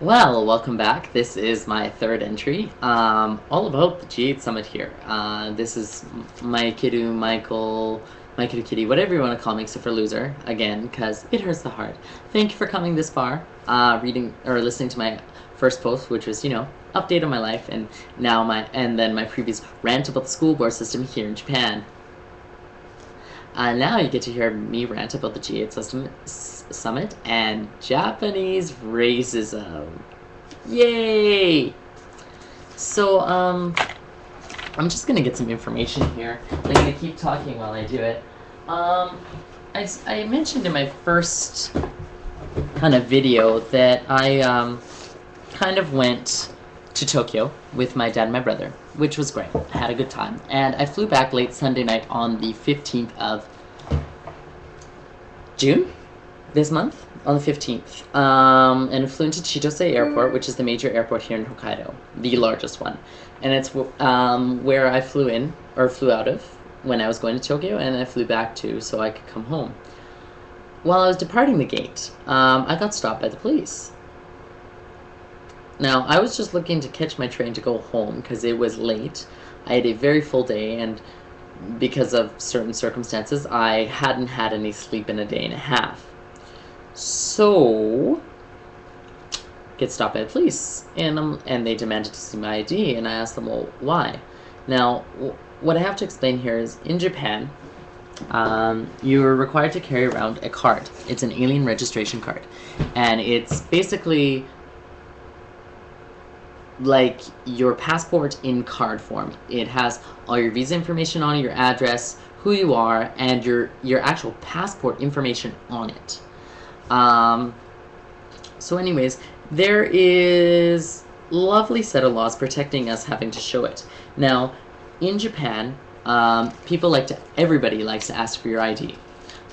Well, welcome back. This is my third entry, all about the G8 Summit here. This is Maikiru, Michael, Maikiru Kitty, whatever you want to call me, except for loser, again, because it hurts the heart. Thank you for coming this far, reading or listening to my first post, which was, update on my life, and then my previous rant about the school board system here in Japan. Now you get to hear me rant about the G8 Summit and Japanese racism. Yay! So, I'm just gonna get some information here. I'm gonna keep talking while I do it. I mentioned in my first kind of video that I kind of went to Tokyo with my dad and my brother, which was great. I had a good time. And I flew back late Sunday night on the 15th of June, this month, on the 15th. And flew into Chitose Airport, which is the major airport here in Hokkaido, the largest one. And it's where I flew out of when I was going to Tokyo, and I flew back to so I could come home. While I was departing the gate, I got stopped by the police. Now, I was just looking to catch my train to go home because it was late. I had a very full day, and because of certain circumstances, I hadn't had any sleep in a day and a half. So, get stopped by the police, and they demanded to see my ID, and I asked them, well, why? Now, what I have to explain here is, in Japan, you're required to carry around a card. It's an alien registration card, and it's basically like your passport in card form. It has all your visa information on it, your address, who you are, and your actual passport information on it. So anyways, there is a lovely set of laws protecting us having to show it. Now, in Japan, everybody likes to ask for your ID.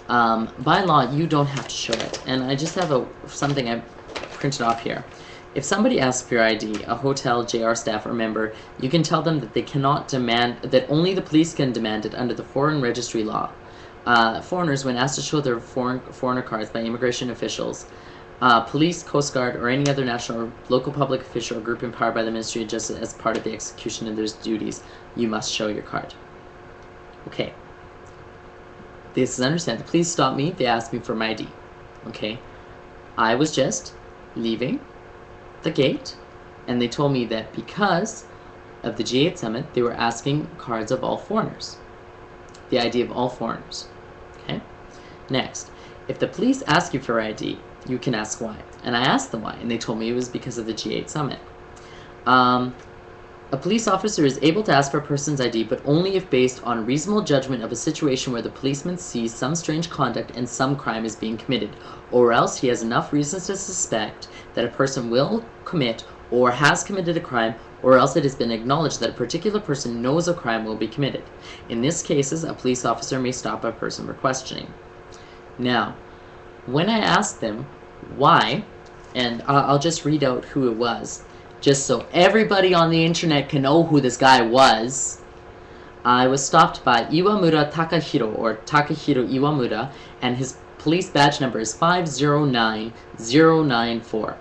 By law, you don't have to show it. And I just have something I printed off here. If somebody asks for your ID, a hotel, JR staff, or member, you can tell them that they cannot demand, that only the police can demand it under the foreign registry law. Foreigners, when asked to show their foreigner cards by immigration officials, police, Coast Guard, or any other national or local public official or group empowered by the Ministry of Justice as part of the execution of their duties, you must show your card. Okay. This is understandable. Please stop me. They asked me for my ID. Okay. I was just leaving the gate, and they told me that because of the G8 Summit, they were asking cards of all foreigners. The ID of all foreigners. Okay? Next, if the police ask you for ID, you can ask why. And I asked them why, and they told me it was because of the G8 Summit. A police officer is able to ask for a person's ID, but only if based on reasonable judgment of a situation where the policeman sees some strange conduct and some crime is being committed, or else he has enough reasons to suspect that a person will commit or has committed a crime, or else it has been acknowledged that a particular person knows a crime will be committed. In these cases, a police officer may stop a person for questioning. Now, when I asked them why, and I'll just read out who it was, just so everybody on the internet can know who this guy was. I was stopped by Iwamura Takahiro, or Takahiro Iwamura, and his police badge number is 509094.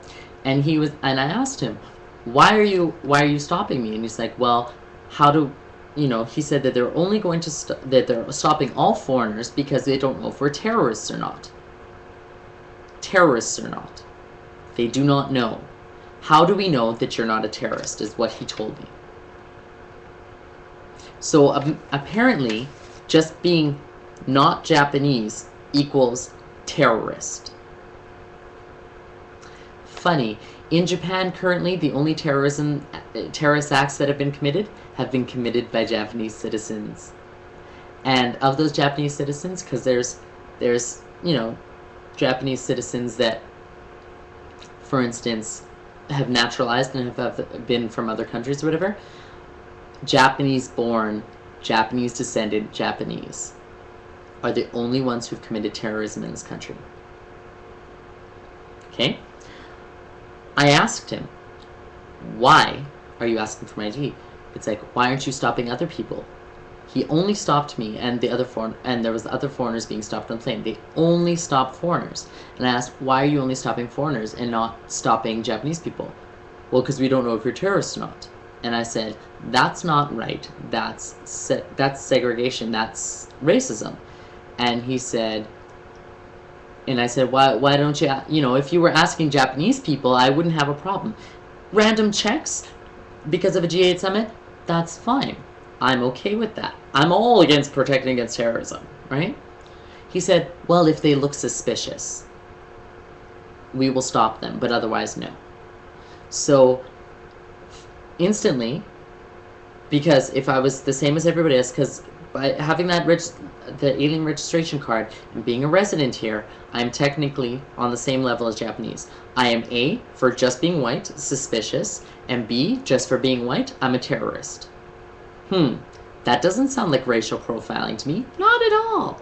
And I asked him, why are you stopping me? And he's like, well, he said that they're only going to that they're stopping all foreigners because they don't know if we're terrorists or not. Terrorists or not. They do not know. How do we know that you're not a terrorist, is what he told me. So apparently, just being not Japanese equals terrorist. Funny, in Japan currently, the only terrorist acts that have been committed by Japanese citizens. And of those Japanese citizens, because there's Japanese citizens that, for instance, have naturalized and have been from other countries or whatever, Japanese-born, Japanese-descended Japanese are the only ones who've committed terrorism in this country. Okay? I asked him, why are you asking for my ID? It's like, why aren't you stopping other people? He only stopped me and there was other foreigners being stopped on the plane. They only stopped foreigners. And I asked, why are you only stopping foreigners and not stopping Japanese people? Well, because we don't know if you're terrorists or not. And I said, that's not right. That's segregation. That's racism. And he said, and I said, why don't you, if you were asking Japanese people, I wouldn't have a problem. Random checks because of a G8 summit, that's fine. I'm okay with that. I'm all against protecting against terrorism, right? He said, well, if they look suspicious, we will stop them, but otherwise, no. So, instantly, because if I was the same as everybody else, because by having the alien registration card and being a resident here, I'm technically on the same level as Japanese. I am A, for just being white, suspicious, and B, just for being white, I'm a terrorist. That doesn't sound like racial profiling to me. Not at all.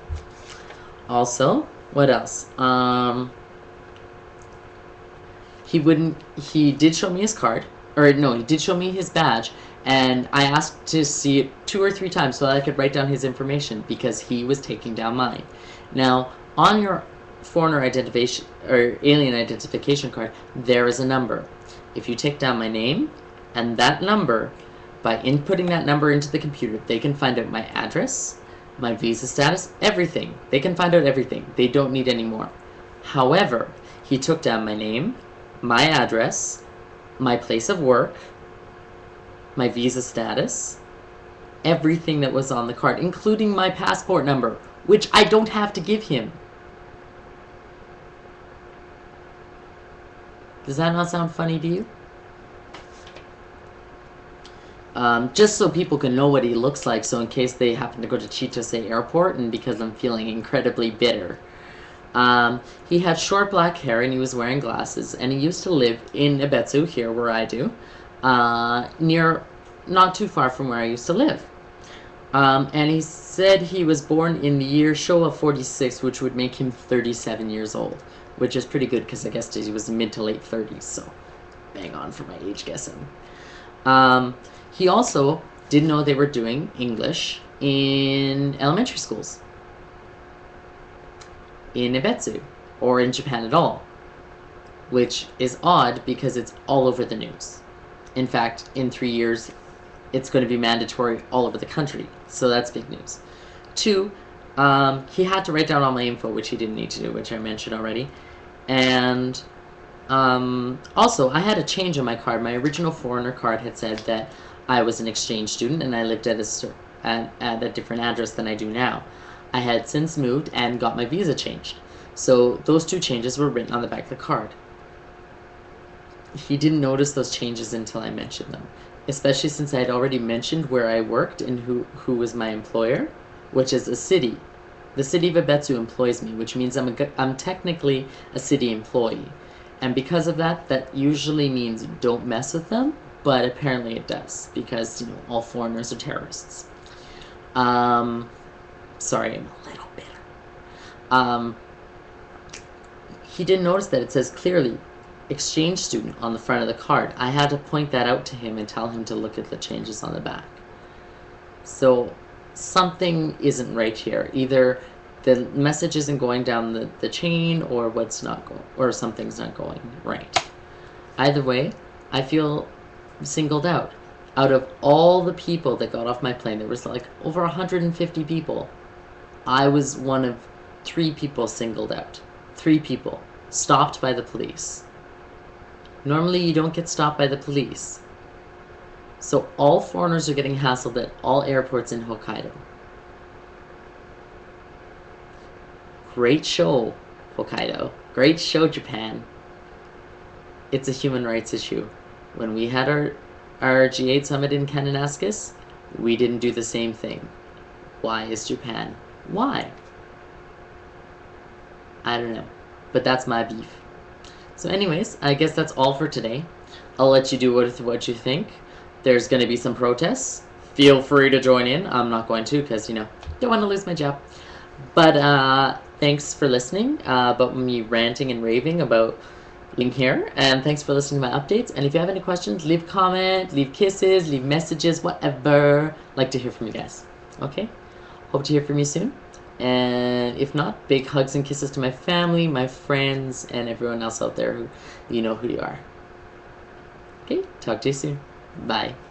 Also, what else? He did show me his card, or no, he did show me his badge, and I asked to see it 2 or 3 times so that I could write down his information because he was taking down mine. Now, on your foreigner identification or alien identification card, there is a number. If you take down my name and that number, by inputting that number into the computer, they can find out my address, my visa status, everything. They can find out everything. They don't need any more. However, he took down my name, my address, my place of work, my visa status, everything that was on the card, including my passport number, which I don't have to give him. Does that not sound funny to you? Just so people can know what he looks like, so in case they happen to go to Chitose Airport, and because I'm feeling incredibly bitter. He had short black hair and he was wearing glasses, and he used to live in Ebetsu, here where I do, not too far from where I used to live. And he said he was born in the year Showa 46, which would make him 37 years old, which is pretty good because I guess he was mid to late 30s, so bang on for my age guessing. He also didn't know they were doing English in elementary schools in Ebetsu, or in Japan at all, which is odd because it's all over the news. In fact, in 3 years, it's going to be mandatory all over the country, so that's big news. 2, he had to write down all my info, which he didn't need to do, which I mentioned already. And also, I had a change on my card. My original foreigner card had said that I was an exchange student and I lived at a different address than I do now. I had since moved and got my visa changed. So those 2 changes were written on the back of the card. He didn't notice those changes until I mentioned them, especially since I had already mentioned where I worked and who was my employer, which is a city. The city of Ebetsu employs me, which means I'm technically a city employee. And because of that, that usually means don't mess with them, but apparently it does, because, all foreigners are terrorists. Sorry, I'm a little bitter. He didn't notice that it says clearly exchange student on the front of the card. I had to point that out to him and tell him to look at the changes on the back. So something isn't right here. Either the message isn't going down the chain, or or something's not going right. Either way, I feel singled out. Out of all the people that got off my plane, there was like over 150 people. I was one of 3 people singled out. 3 people stopped by the police. Normally you don't get stopped by the police. So all foreigners are getting hassled at all airports in Hokkaido. Great show, Hokkaido. Great show, Japan. It's a human rights issue. When we had our G8 summit in Kananaskis, we didn't do the same thing. Why is Japan? Why? I don't know. But that's my beef. So anyways, I guess that's all for today. I'll let you do what you think. There's going to be some protests. Feel free to join in. I'm not going to because, don't want to lose my job. But thanks for listening about me ranting and raving about being here. And thanks for listening to my updates. And if you have any questions, leave a comment, leave kisses, leave messages, whatever. I'd like to hear from you guys. Okay? Hope to hear from you soon. And if not, big hugs and kisses to my family, my friends, and everyone else out there who you know who you are. Okay, talk to you soon. Bye.